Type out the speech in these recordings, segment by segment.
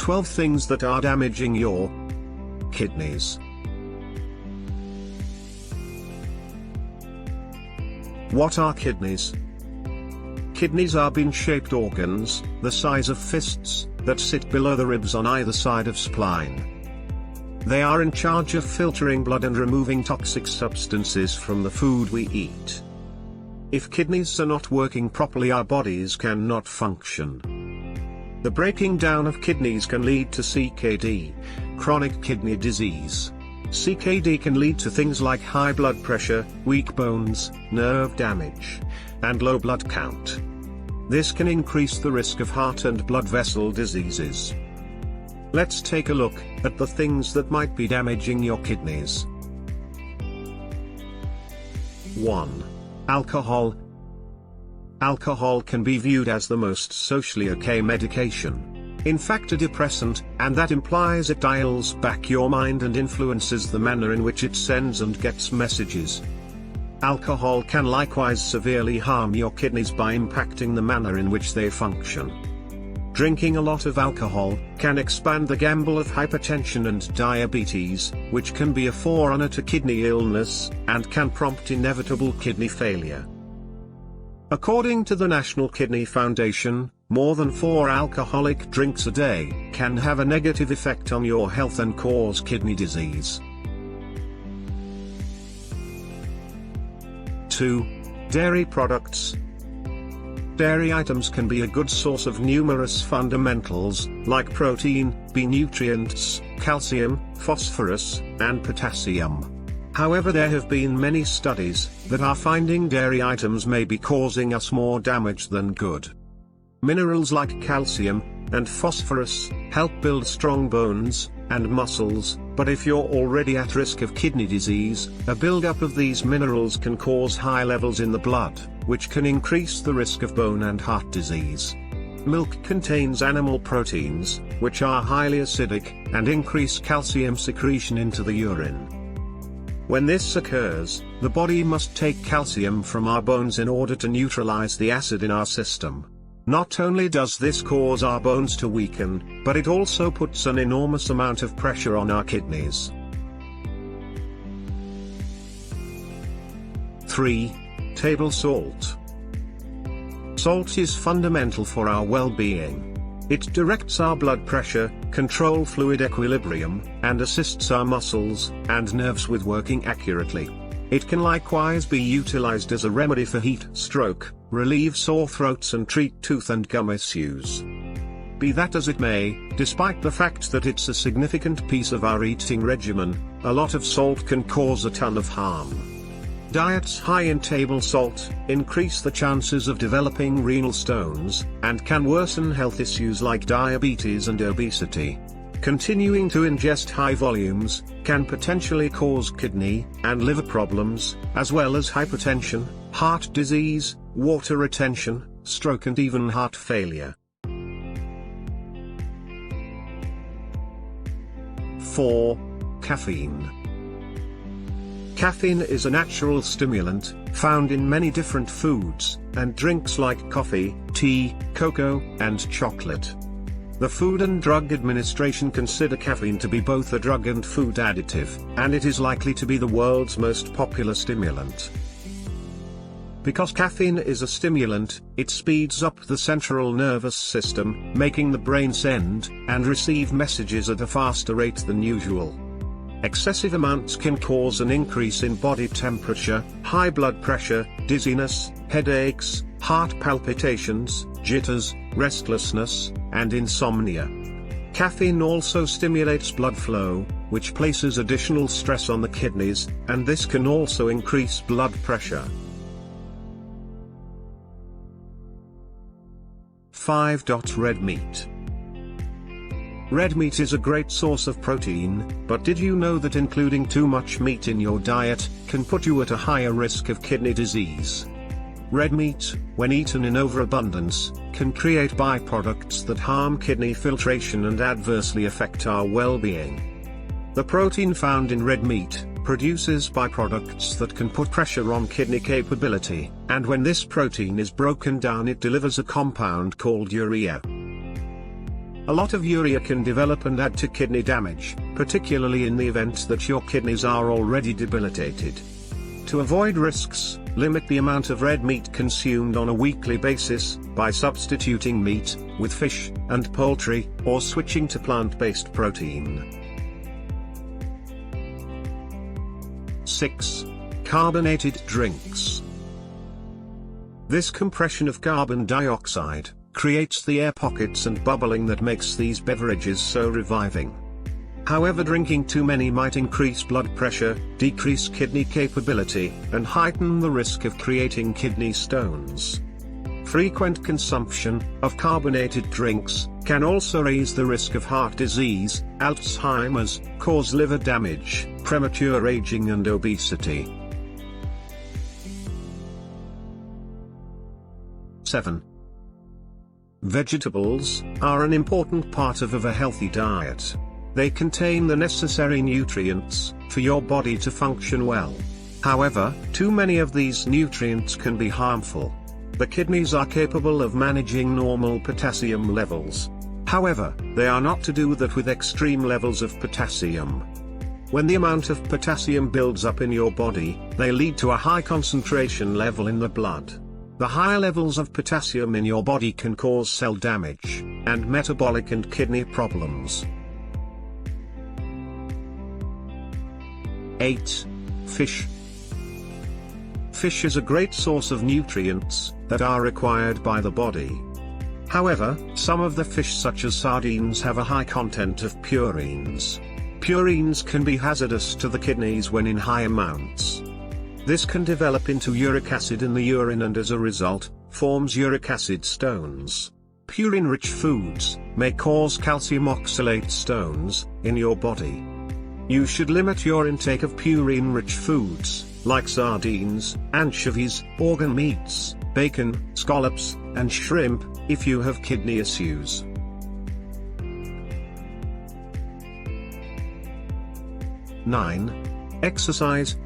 12 things that are damaging your kidneys. What are kidneys? Kidneys are bean-shaped organs, the size of fists, that sit below the ribs on either side of spine. They are in charge of filtering blood and removing toxic substances from the food we eat. If kidneys are not working properly, our bodies cannot function. The breaking down of kidneys can lead to CKD, chronic kidney disease. CKD can lead to things like high blood pressure, weak bones, nerve damage, and low blood count. This can increase the risk of heart and blood vessel diseases. Let's take a look at the things that might be damaging your kidneys. 1. Alcohol. Alcohol can be viewed as the most socially okay medication. In fact, a depressant, and that implies it dials back your mind and influences the manner in which it sends and gets messages. Alcohol can likewise severely harm your kidneys by impacting the manner in which they function. Drinking a lot of alcohol can expand the gamble of hypertension and diabetes, which can be a forerunner to kidney illness, and can prompt inevitable kidney failure. According to the National Kidney Foundation, more than 4 alcoholic drinks a day can have a negative effect on your health and cause kidney disease. 2. Dairy products. Dairy items can be a good source of numerous fundamentals, like protein, B nutrients, calcium, phosphorus, and potassium. However, there have been many studies that are finding dairy items may be causing us more damage than good. Minerals like calcium and phosphorus help build strong bones and muscles, but if you're already at risk of kidney disease, a buildup of these minerals can cause high levels in the blood, which can increase the risk of bone and heart disease. Milk contains animal proteins, which are highly acidic, and increase calcium secretion into the urine. When this occurs, the body must take calcium from our bones in order to neutralize the acid in our system. Not only does this cause our bones to weaken, but it also puts an enormous amount of pressure on our kidneys. 3. Table salt. Salt is fundamental for our well-being. It directs our blood pressure, controls fluid equilibrium, and assists our muscles and nerves with working accurately. It can likewise be utilized as a remedy for heat stroke, relieve sore throats, and treat tooth and gum issues. Be that as it may, despite the fact that it's a significant piece of our eating regimen, a lot of salt can cause a ton of harm. Diets high in table salt increase the chances of developing renal stones, and can worsen health issues like diabetes and obesity. Continuing to ingest high volumes can potentially cause kidney and liver problems, as well as hypertension, heart disease, water retention, stroke, and even heart failure. 4. Caffeine. Caffeine is a natural stimulant, found in many different foods and drinks like coffee, tea, cocoa, and chocolate. The Food and Drug Administration consider caffeine to be both a drug and food additive, and it is likely to be the world's most popular stimulant. Because caffeine is a stimulant, it speeds up the central nervous system, making the brain send and receive messages at a faster rate than usual. Excessive amounts can cause an increase in body temperature, high blood pressure, dizziness, headaches, heart palpitations, jitters, restlessness, and insomnia. Caffeine also stimulates blood flow, which places additional stress on the kidneys, and this can also increase blood pressure. 5. Red meat. Red meat is a great source of protein, but did you know that including too much meat in your diet can put you at a higher risk of kidney disease? Red meat, when eaten in overabundance, can create byproducts that harm kidney filtration and adversely affect our well-being. The protein found in red meat produces byproducts that can put pressure on kidney capability, and when this protein is broken down, it delivers a compound called urea. A lot of urea can develop and add to kidney damage, particularly in the event that your kidneys are already debilitated. To avoid risks, limit the amount of red meat consumed on a weekly basis, by substituting meat with fish and poultry, or switching to plant-based protein. 6. Carbonated drinks. This compression of carbon dioxide creates the air pockets and bubbling that makes these beverages so reviving. However, drinking too many might increase blood pressure, decrease kidney capability, and heighten the risk of creating kidney stones. Frequent consumption of carbonated drinks can also raise the risk of heart disease, Alzheimer's, cause liver damage, premature aging and obesity. 7. Vegetables are an important part of a healthy diet. They contain the necessary nutrients for your body to function well. However, too many of these nutrients can be harmful. The kidneys are capable of managing normal potassium levels. However, they are not to do that with extreme levels of potassium. When the amount of potassium builds up in your body, they lead to a high concentration level in the blood. The higher levels of potassium in your body can cause cell damage, and metabolic and kidney problems. 8. Fish. Fish is a great source of nutrients that are required by the body. However, some of the fish such as sardines have a high content of purines. Purines can be hazardous to the kidneys when in high amounts. This can develop into uric acid in the urine and as a result, forms uric acid stones. Purine-rich foods may cause calcium oxalate stones in your body. You should limit your intake of purine-rich foods, like sardines, anchovies, organ meats, bacon, scallops, and shrimp, if you have kidney issues. 9. Exercise.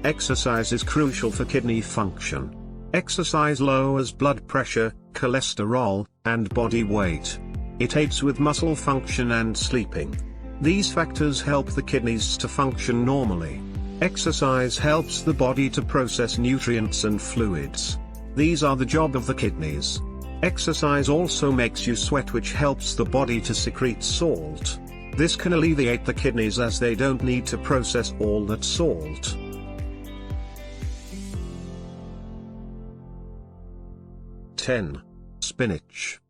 Exercise is crucial for kidney function. Exercise lowers blood pressure, cholesterol, and body weight. It aids with muscle function and sleeping. These factors help the kidneys to function normally. Exercise helps the body to process nutrients and fluids. These are the job of the kidneys. Exercise also makes you sweat, which helps the body to secrete salt. This can alleviate the kidneys as they don't need to process all that salt. 10. Spinach.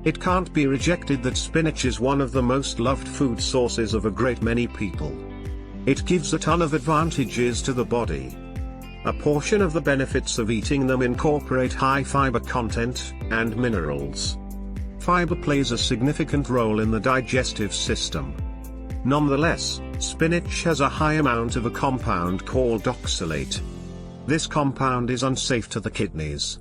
It can't be rejected that spinach is one of the most loved food sources of a great many people. It gives a ton of advantages to the body. A portion of the benefits of eating them incorporate high fiber content and minerals. Fiber plays a significant role in the digestive system. Nonetheless, spinach has a high amount of a compound called oxalate. This compound is unsafe to the kidneys.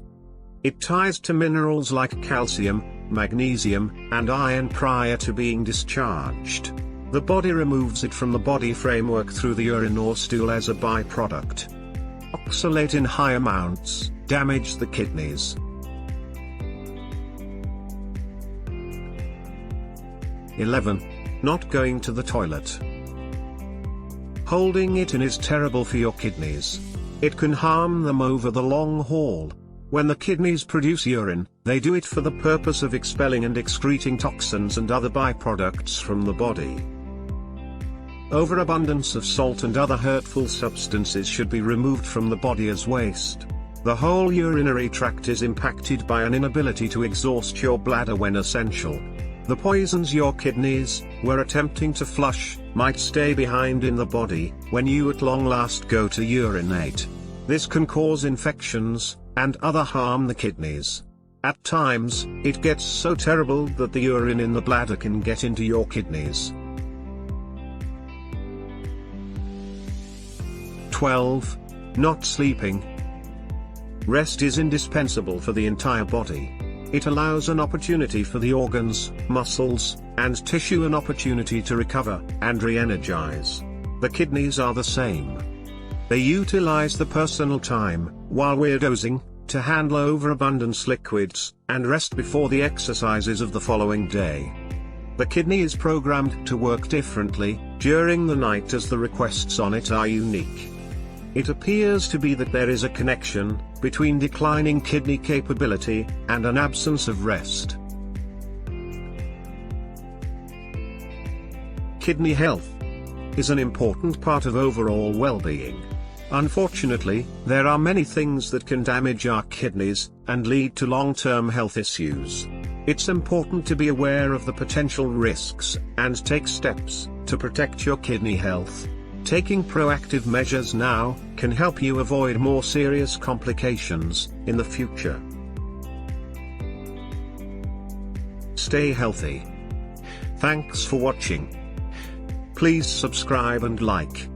It ties to minerals like calcium, magnesium, and iron prior to being discharged. The body removes it from the body framework through the urine or stool as a byproduct. Oxalate in high amounts damage the kidneys. 11. Not going to the toilet. Holding it in is terrible for your kidneys. It can harm them over the long haul. When the kidneys produce urine, they do it for the purpose of expelling and excreting toxins and other byproducts from the body. Overabundance of salt and other hurtful substances should be removed from the body as waste. The whole urinary tract is impacted by an inability to exhaust your bladder when essential. The poisons your kidneys were attempting to flush might stay behind in the body when you at long last go to urinate. This can cause infections and other harm the kidneys. At times, it gets so terrible that the urine in the bladder can get into your kidneys. 12. Not sleeping. Rest is indispensable for the entire body. It allows an opportunity for the organs, muscles, and tissue an opportunity to recover and re-energize. The kidneys are the same. They utilize the personal time, while we're dozing, to handle overabundance liquids, and rest before the exercises of the following day. The kidney is programmed to work differently during the night as the requests on it are unique. It appears to be that there is a connection between declining kidney capability and an absence of rest. Kidney health is an important part of overall well-being. Unfortunately, there are many things that can damage our kidneys and lead to long-term health issues. It's important to be aware of the potential risks and take steps to protect your kidney health. Taking proactive measures now can help you avoid more serious complications in the future. Stay healthy. Thanks for watching. Please subscribe and like.